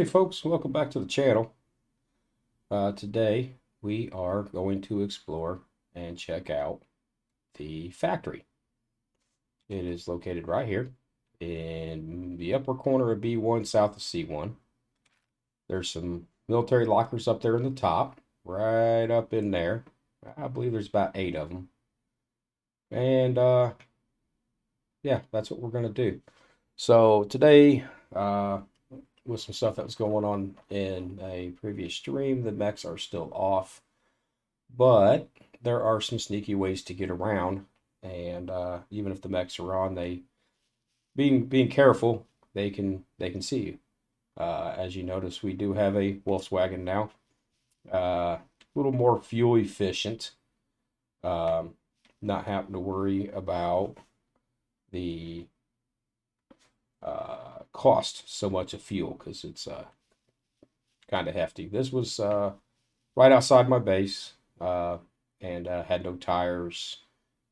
Hey folks, welcome back to the channel. Today we are going to explore and check out the factory. It is located right here in the upper corner of B1 south of C1. There's some military lockers up there in the top, right up in there. I believe there's about 8 of them. And yeah, that's what we're going to do. So today, with some stuff that was going on in a previous stream, the mechs are still off, but there are some sneaky ways to get around. And even if the mechs are on, they being careful, they can see you. As you notice, we do have a Volkswagen now, a little more fuel efficient. Not having to worry about the cost so much of fuel because it's kind of hefty. This was right outside my base and had no tires.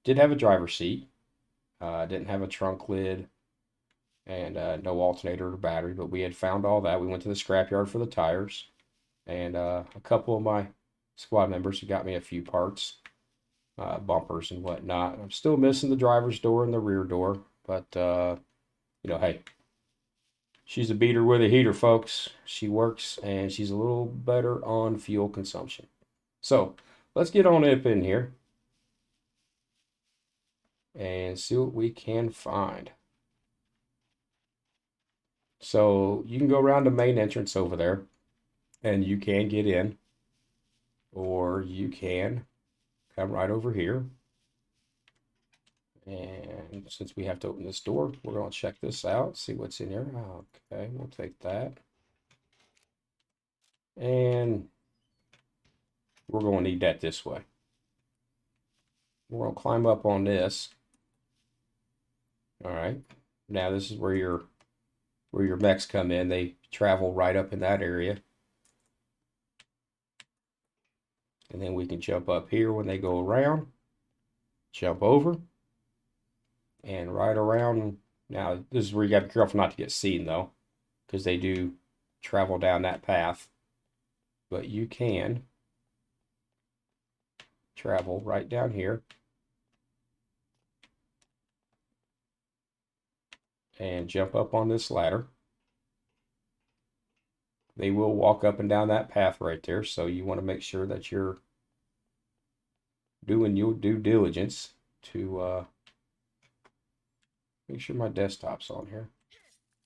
Did have a driver's seat. Didn't have a trunk lid and no alternator or battery, but we had found all that. We went to the scrapyard for the tires, and a couple of my squad members who got me a few parts, bumpers and whatnot. I'm still missing the driver's door and the rear door, but hey, she's a beater with a heater, folks. She works, and she's a little better on fuel consumption. So let's get on up in here and see what we can find. So you can go around the main entrance over there, and you can get in, or you can come right over here. And since we have to open this door, we're going to check this out, see what's in here. Okay, we'll take that. And we're going to need that this way. We're going to climb up on this. All right. Now this is where your mechs come in. They travel right up in that area. And then we can jump up here when they go around. Jump over. And right around. Now this is where you got to be careful not to get seen though, because they do travel down that path. But you can travel right down here and jump up on this ladder. They will walk up and down that path right there, so you want to make sure that you're doing your due diligence to make sure my desktop's on here.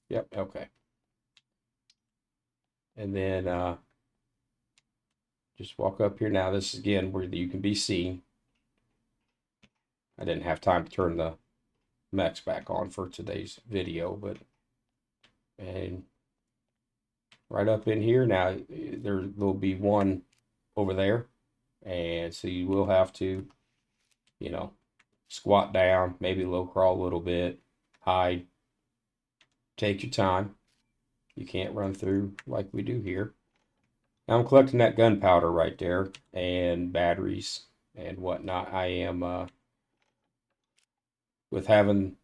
Yep, okay. And then just walk up here. Now this is again where you can be seen. I didn't have time to turn the mechs back on for today's video, but and right up in here now there will be one over there, and so you will have to squat down, maybe low crawl a little bit, hide, take your time. You can't run through like we do here. Now I'm collecting that gunpowder right there and batteries and whatnot. I am with having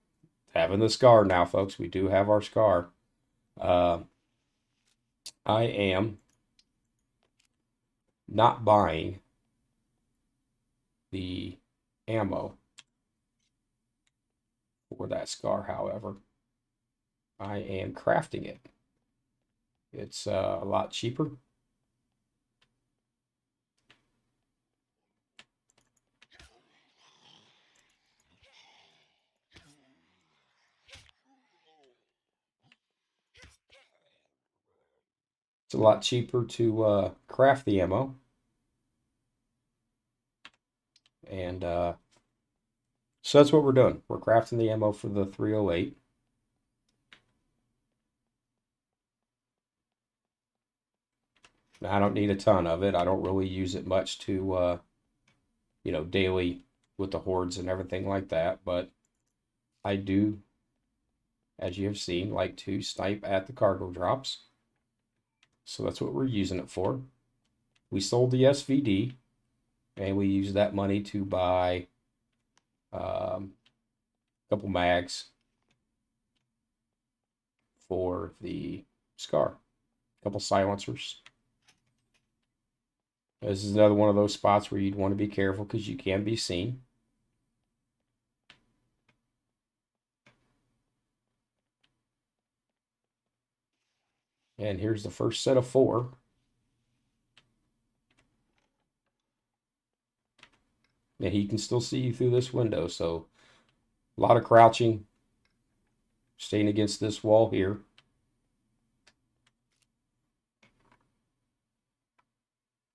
the scar now, folks. We do have our scar. I am not buying the ammo for that scar, however. I am crafting it. It's a lot cheaper. It's a lot cheaper to craft the ammo. And so that's what we're doing. We're crafting the ammo for the 308. Now, I don't need a ton of it. I don't really use it much to, daily with the hordes and everything like that. But I do, as you have seen, like to snipe at the cargo drops. So that's what we're using it for. We sold the SVD, and we used that money to buy a couple mags for the SCAR. couple silencers. This is another one of those spots where you'd want to be careful because you can be seen. And here's the first set of 4. And he can still see you through this window, so a lot of crouching, staying against this wall here.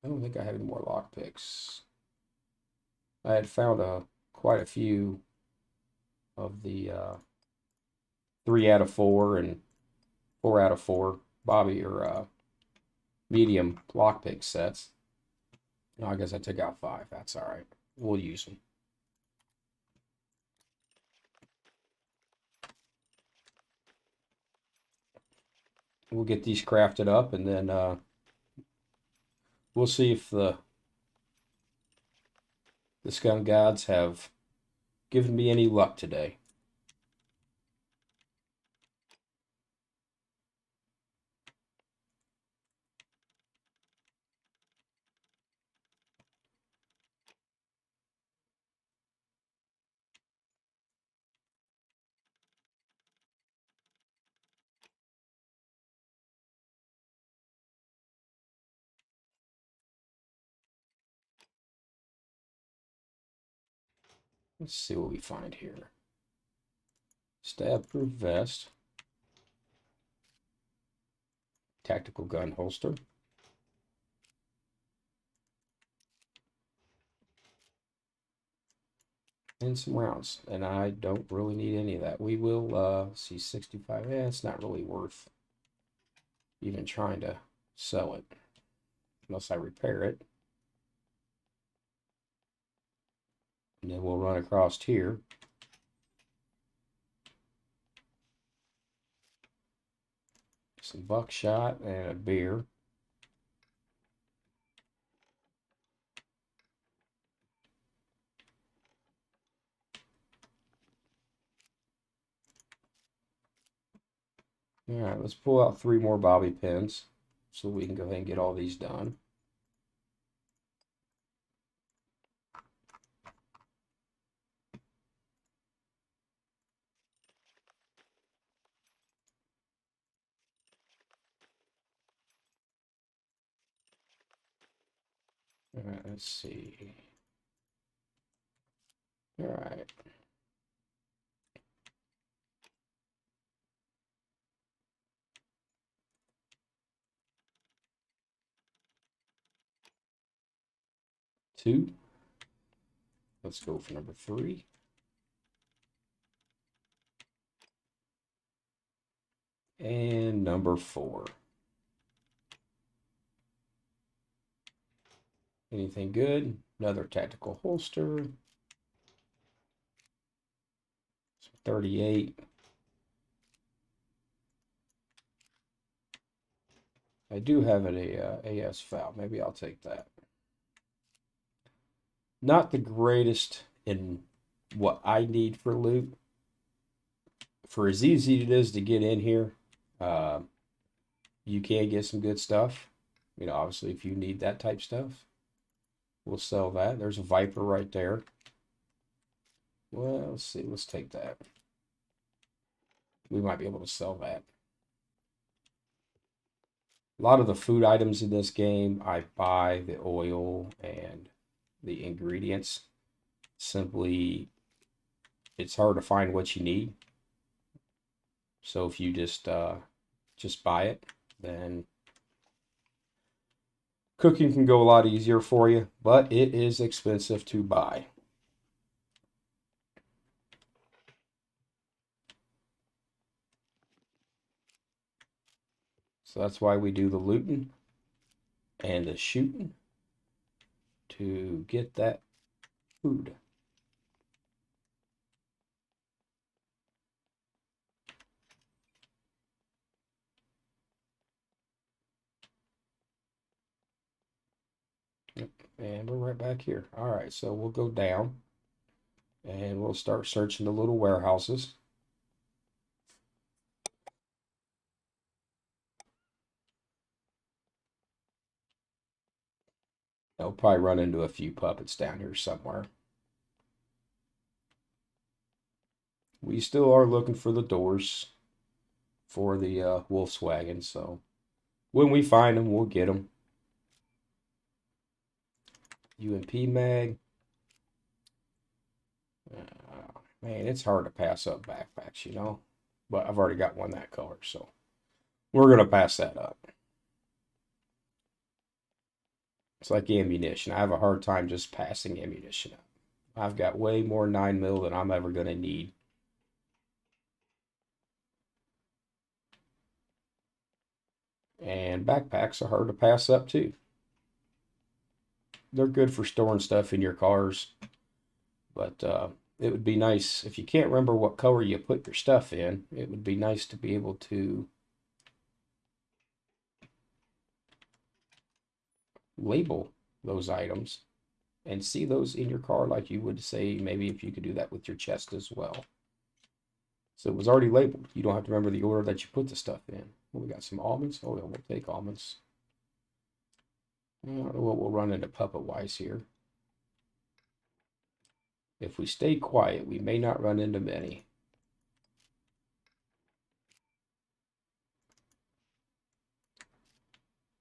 I don't think I have any more lockpicks. I had found quite a few of the 3 out of 4 and 4 out of 4 Bobby or medium lockpick sets. No, I guess I took out 5. That's all right. We'll use them. We'll get these crafted up, and then we'll see if the Scum gods have given me any luck today. Let's see what we find here. Stab-proof vest. Tactical gun holster. And some rounds. And I don't really need any of that. We will see 65. Yeah, it's not really worth even trying to sell it. Unless I repair it. And then we'll run across here. Some buckshot and a beer. All right, let's pull out 3 more bobby pins so we can go ahead and get all these done. All right, let's see. All right. Two. Let's go for number 3. And number 4. Anything good? Another tactical holster. 38. I do have an AS foul. Maybe I'll take that. Not the greatest in what I need for loot. For as easy it is to get in here, you can get some good stuff. You know, obviously, if you need that type stuff, we'll sell that. There's a Viper right there. Well, let's see. Let's take that. We might be able to sell that. A lot of the food items in this game, I buy the oil and the ingredients. Simply, it's hard to find what you need. So if you just buy it, then cooking can go a lot easier for you, but it is expensive to buy. So that's why we do the looting and the shooting to get that food. Yep. And we're right back here. All right, so we'll go down and we'll start searching the little warehouses. I'll probably run into a few puppets down here somewhere. We still are looking for the doors for the Volkswagen, so when we find them, we'll get them. UMP mag. Man, it's hard to pass up backpacks, you know. But I've already got one that color, so we're going to pass that up. It's like ammunition. I have a hard time just passing ammunition up. I've got way more 9mm than I'm ever going to need. And backpacks are hard to pass up too. They're good for storing stuff in your cars. But it would be nice, if you can't remember what color you put your stuff in, it would be nice to be able to label those items and see those in your car like you would say maybe if you could do that with your chest as well. So it was already labeled. You don't have to remember the order that you put the stuff in. Well, we got some almonds. Oh, yeah, we'll take almonds. I don't know what we'll run into puppet-wise here. If we stay quiet, we may not run into many.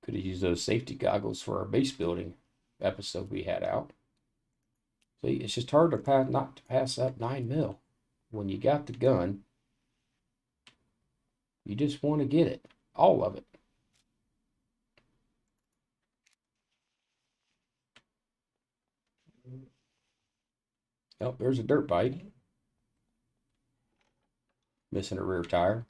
Could have used those safety goggles for our base building episode we had out. See, it's just hard to not to pass up 9mm. When you got the gun, you just want to get it, all of it. Oh, there's a dirt bike. Missing a rear tire.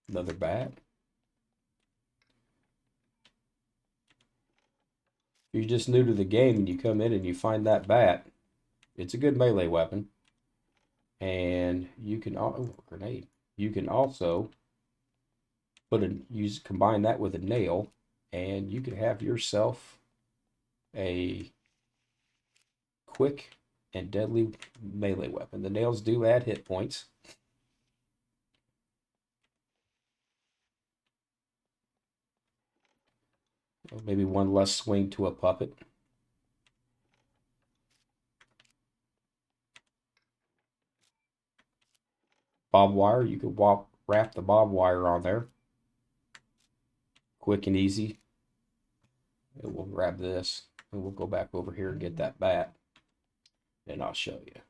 Another bat. If you're just new to the game and you come in and you find that bat, it's a good melee weapon. And you can grenade. You can also combine that with a nail, and you can have yourself a quick and deadly melee weapon. The nails do add hit points. Maybe one less swing to a puppet. Bob wire, you could wrap the bob wire on there. Quick and easy. And we'll grab this and we'll go back over here and get that bat. And I'll show you.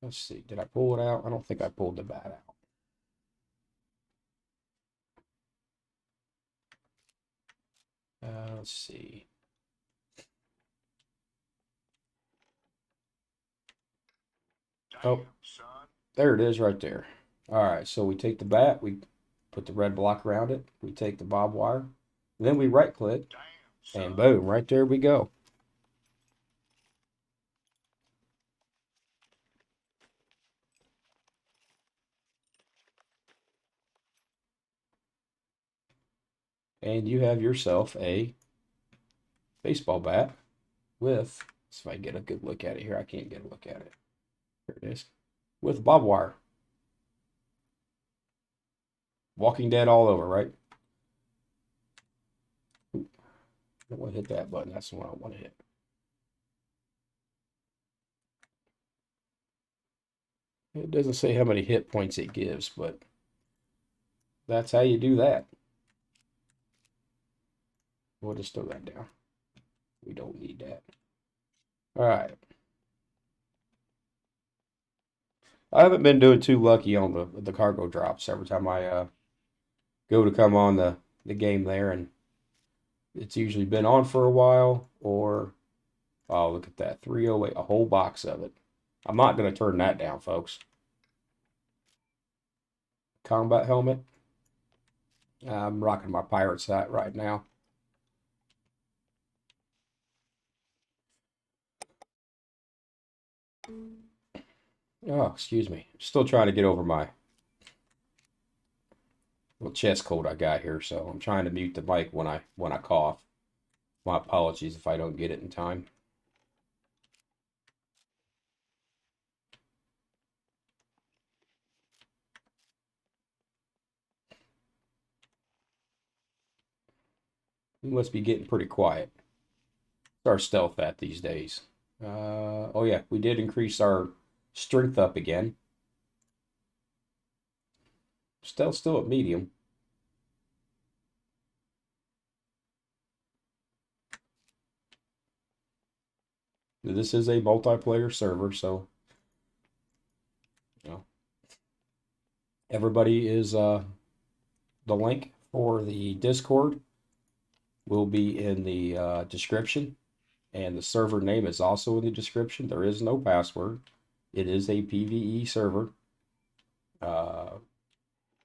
Let's see, did I pull it out? I don't think I pulled the bat out. Let's see. Oh, there it is right there. All right, so we take the bat, we put the red block around it, we take the bob wire, then we right click, and boom, right there we go. And you have yourself a baseball bat with, let's see if I can get a good look at it here. I can't get a look at it. Here it is. With bob wire. Walking Dead all over, right? Ooh, I don't want to hit that button. That's the one I want to hit. It doesn't say how many hit points it gives, but that's how you do that. We'll just throw that down. We don't need that. All right. I haven't been doing too lucky on the cargo drops every time I go to come on the game there, and it's usually been on for a while, or oh, look at that, 308, a whole box of it. I'm not going to turn that down, folks. Combat helmet. I'm rocking my pirate's hat right now. Oh, excuse me. Still trying to get over my little chest cold I got here, so I'm trying to mute the mic when I cough. My apologies if I don't get it in time. We must be getting pretty quiet. It's our stealth at these days. Oh yeah, we did increase our strength up again. Stealth still at medium. This is a multiplayer server, so you know everybody is the link for the Discord will be in the description, and the server name is also in the description. There is no password. It is a PvE server. Uh,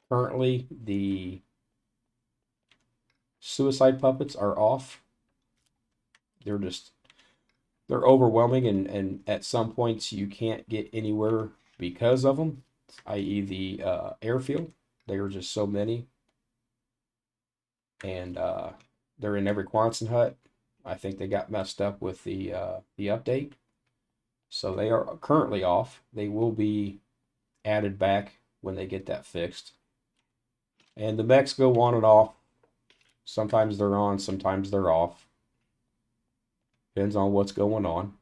Currently, the suicide puppets are off. They're just they're overwhelming, and at some points you can't get anywhere because of them, i.e. the airfield. There are just so many, and they're in every Quonset hut. I think they got messed up with the update, so they are currently off. They will be added back when they get that fixed. And the mechs go on and off. Sometimes they're on, sometimes they're off. Depends on what's going on.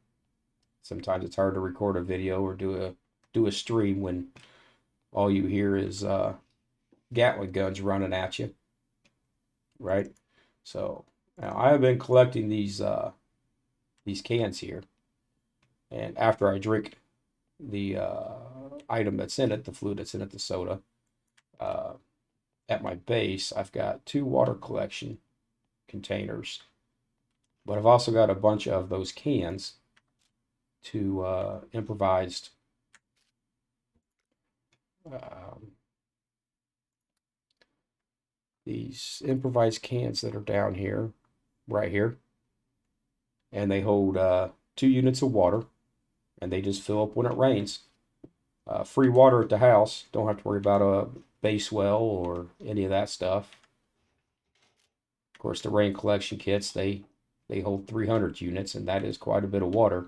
Sometimes it's hard to record a video or do a stream when all you hear is Gatling guns running at you, right? So now I have been collecting these cans here, and after I drink the item that's in it, the fluid that's in it, the soda, uh, at my base, I've got 2 water collection containers, but I've also got a bunch of those cans to improvised um, these improvised cans that are down here, right here, and they hold 2 units of water, and they just fill up when it rains. Free water at the house. Don't have to worry about a base well or any of that stuff. Of course, the rain collection kits, they hold 300 units, and that is quite a bit of water.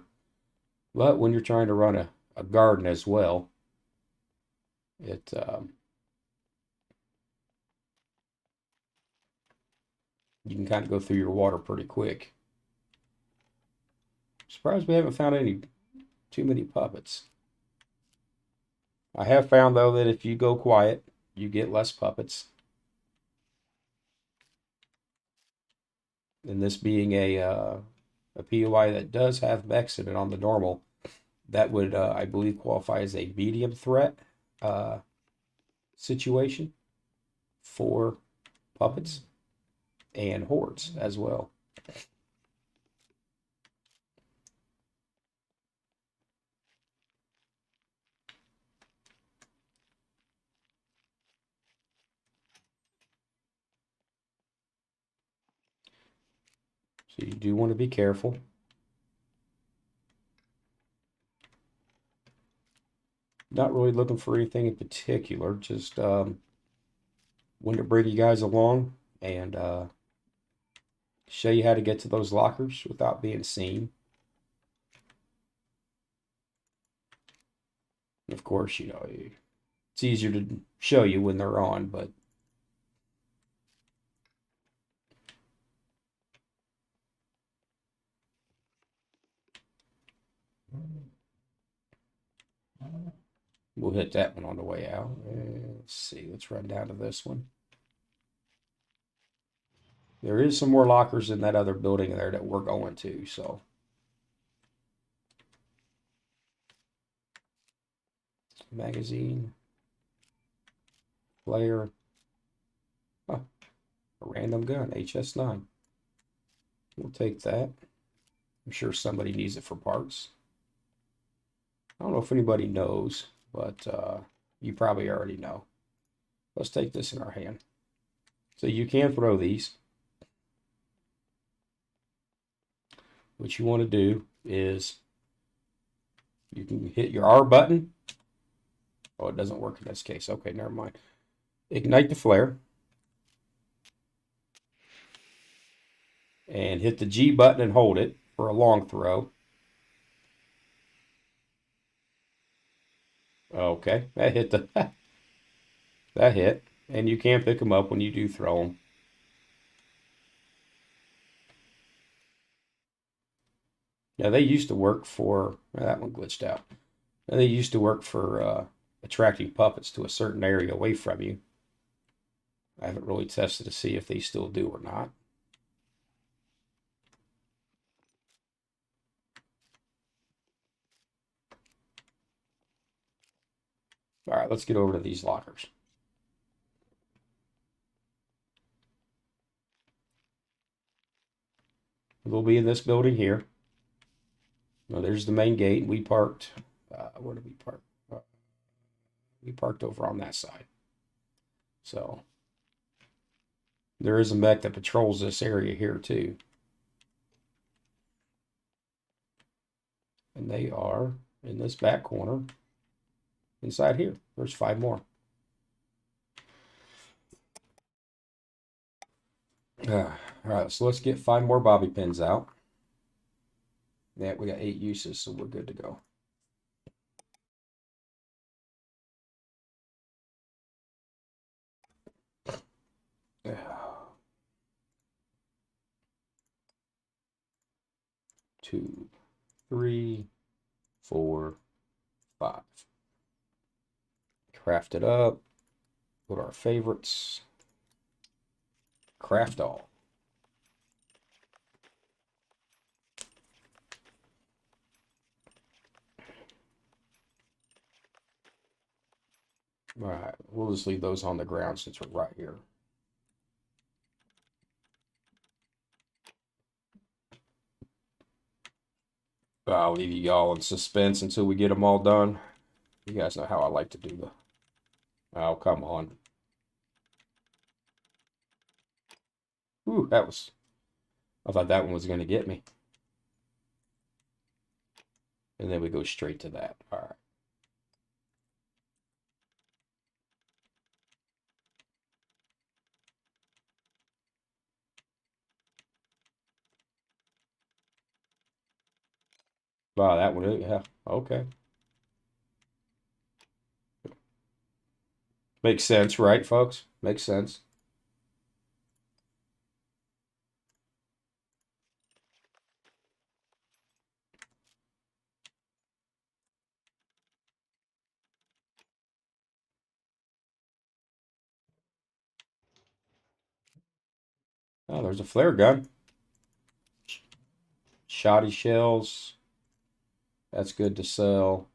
But when you're trying to run a garden as well, it you can kind of go through your water pretty quick. Surprised we haven't found any too many puppets. I have found though that if you go quiet, you get less puppets. And this being a POI that does have mechs in it on the normal, that would I believe qualify as a medium threat uh, situation for puppets and hordes as well. So you do want to be careful. Not really looking for anything in particular, just wanted to bring you guys along and show you how to get to those lockers without being seen. And of course, you know, it's easier to show you when they're on, but we'll hit that one on the way out. Let's see, let's run down to this one. There is some more lockers in that other building there that we're going to, so. Magazine. Player. Oh, a random gun, HS9. We'll take that. I'm sure somebody needs it for parts. I don't know if anybody knows, but you probably already know. Let's take this in our hand. So you can throw these. What you want to do is you can hit your R button. Oh, it doesn't work in this case. Okay, never mind. Ignite the flare. And hit the G button and hold it for a long throw. Okay, that hit the that hit, and you can pick them up when you do throw them. Yeah, they used to work for, well, that one glitched out. They used to work for attracting puppets to a certain area away from you. I haven't really tested to see if they still do or not. All right, let's get over to these lockers. We'll be in this building here. Now, there's the main gate. We parked. Where did we park? We parked over on that side. So there is a mech that patrols this area here too. And they are in this back corner inside here. There's 5 more. All right, so let's get 5 more bobby pins out. Yeah, we got 8 uses, so we're good to go. Two, 3, 4, 5. Craft it up. Go to our favorites. Craft all. All right, we'll just leave those on the ground since we're right here. I'll leave y'all in suspense until we get them all done. You guys know how I like to do the... Oh, come on. Ooh, that was... I thought that one was going to get me. And then we go straight to that. All right. Wow, that one, yeah, okay. Makes sense, right, folks? Makes sense. Oh, there's a flare gun. Shoddy shells. That's good to sell.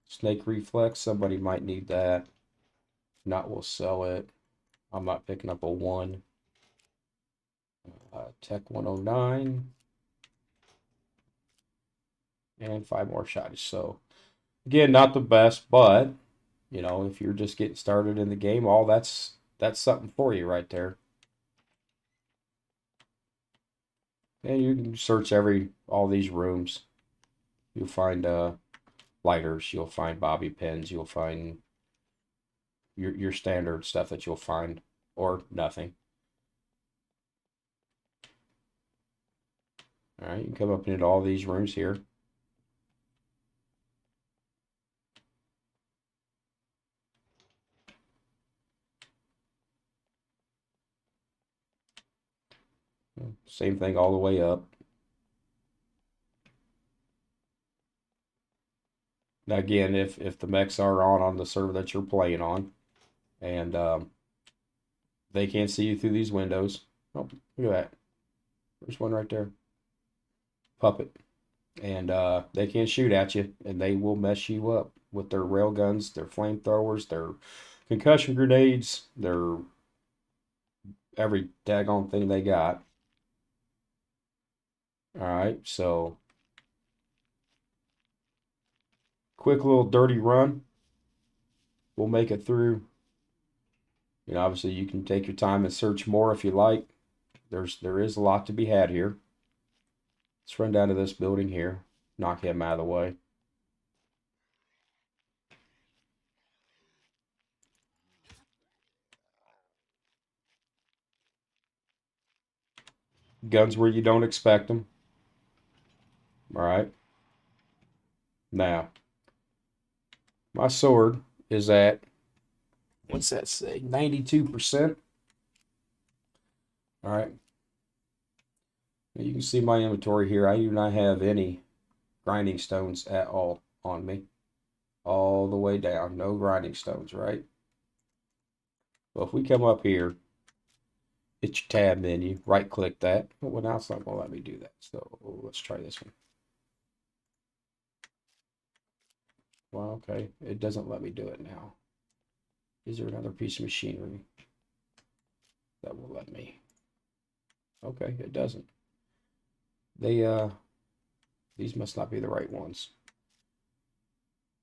Snake reflex, somebody might need that. If not, we'll sell it. I'm not picking up a 1. Tech 109. And 5 more shotties. So, again, not the best, but, you know, if you're just getting started in the game, that's something for you right there. And you can search all these rooms. You'll find lighters, you'll find bobby pins, you'll find your standard stuff that you'll find, or nothing. All right, you can come up into all these rooms here. Same thing all the way up. Now again, if the mechs are on the server that you're playing on, and they can't see you through these windows. Oh, look at that. There's one right there. Puppet. And they can shoot at you, and they will mess you up with their rail guns, their flamethrowers, their concussion grenades, their every daggone thing they got. All right, so quick little dirty run. We'll make it through. You know, obviously you can take your time and search more if you like. There is a lot to be had here. Let's run down to this building here. Knock him out of the way. Guns where you don't expect them. All right. Now, my sword is at, what's that say? 92%. All right. Now you can see my inventory here. I do not have any grinding stones at all on me. All the way down, no grinding stones, right? Well, if we come up here, hit your tab menu, right click that. Well, now it's not going to let me do that. So let's try this one. Well, okay, it doesn't let me do it now. Is there another piece of machinery that will let me? Okay, it doesn't. These must not be the right ones.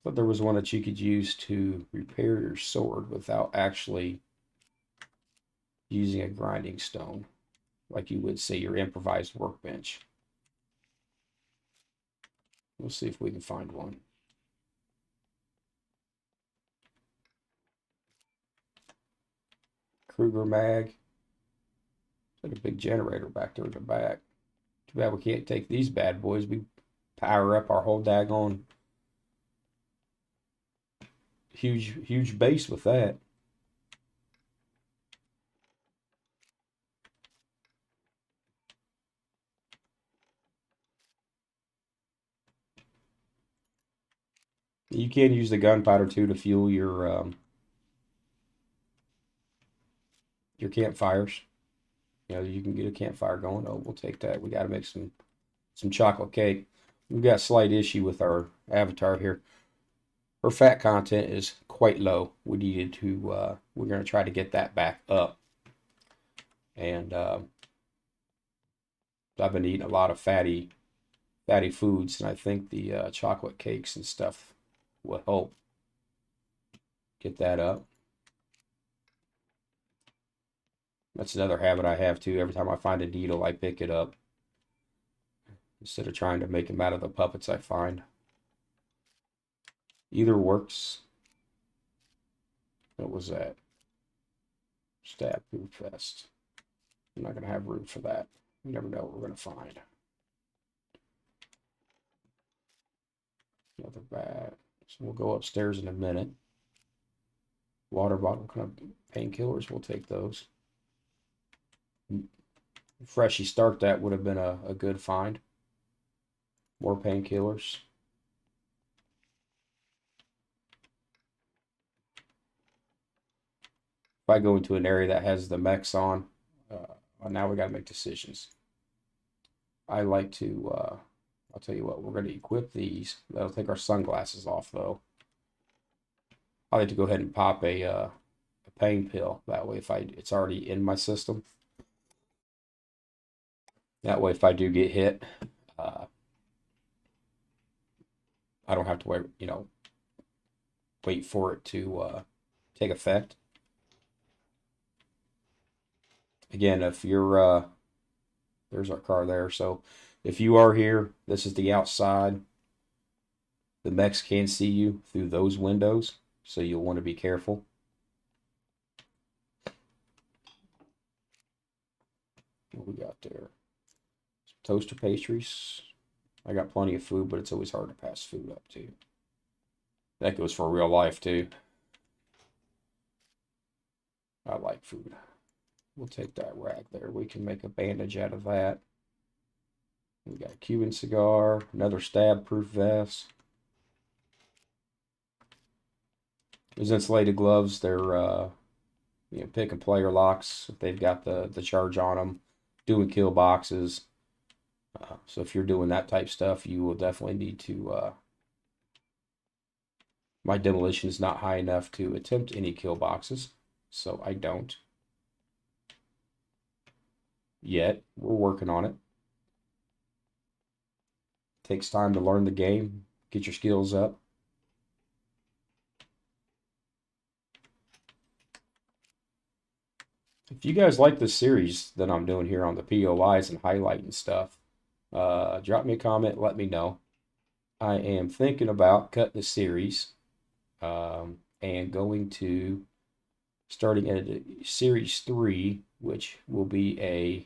But there was one that you could use to repair your sword without actually using a grinding stone, like you would say your improvised workbench. We'll see if we can find one. Kruger mag. It's like a big generator back there in the back. Too bad we can't take these bad boys. We power up our whole daggone huge base with that. You can use the gunpowder too to fuel your campfires. You know, you can get a campfire going. Oh, we'll take that. We got to make some chocolate cake. We've got a slight issue with our avatar here. Her fat content is quite low. We needed to. We're going to try to get that back up. And I've been eating a lot of fatty foods, and I think the chocolate cakes and stuff will help get that up. That's another habit I have too. Every time I find a needle, I pick it up instead of trying to make them out of the puppets I find. Either works. What was that? Stab food fest. I'm not going to have room for that. You never know what we're going to find. Another bat. So we'll go upstairs in a minute. Water bottle kind of painkillers. We'll take those. Freshy start that would have been a good find. More painkillers. If I go into an area that has the mechs on, now we got to make decisions. I like to, I'll tell you what, we're going to equip these. That'll take our sunglasses off though. I like to go ahead and pop a pain pill. That way, if it's already in my system. That way, if I do get hit, I don't have to wait, wait for it to take effect. Again, if you're, there's our car there. So if you are here, this is the outside. The mechs can see you through those windows, so you'll want to be careful. What we got there? Toaster pastries. I got plenty of food, but it's always hard to pass food up too. That goes for real life too. I like food. We'll take that rag there. We can make a bandage out of that. We got a Cuban cigar, another stab-proof vest. Those insulated gloves, they're pick and player locks. If they've got the charge on them, doing kill boxes. So if you're doing that type stuff, you will definitely need to. My demolition is not high enough to attempt any kill boxes, so I don't. Yet, we're working on it. Takes time to learn the game, get your skills up. If you guys like this series that I'm doing here on the POIs and highlighting stuff, drop me a comment, let me know. I am thinking about cutting the series and going to starting at series 3, which will be a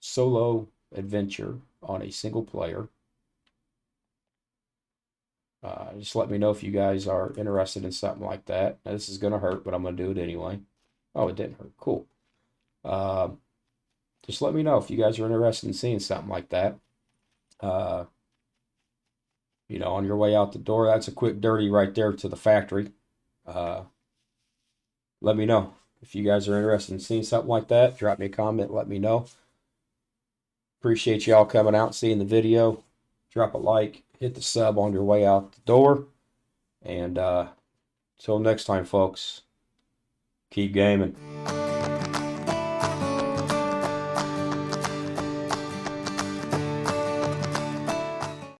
solo adventure on a single player. Just let me know if you guys are interested in something like that. Now, this is going to hurt, but I'm going to do it anyway. Oh, it didn't hurt. Cool. Just let me know if you guys are interested in seeing something like that. You know, on your way out the door. That's a quick dirty right there to the factory. Let me know if you guys are interested in seeing something like that. Drop me a comment, let me know. Appreciate y'all coming out and seeing the video. Drop a like, hit the sub on your way out the door. And till next time, folks, keep gaming.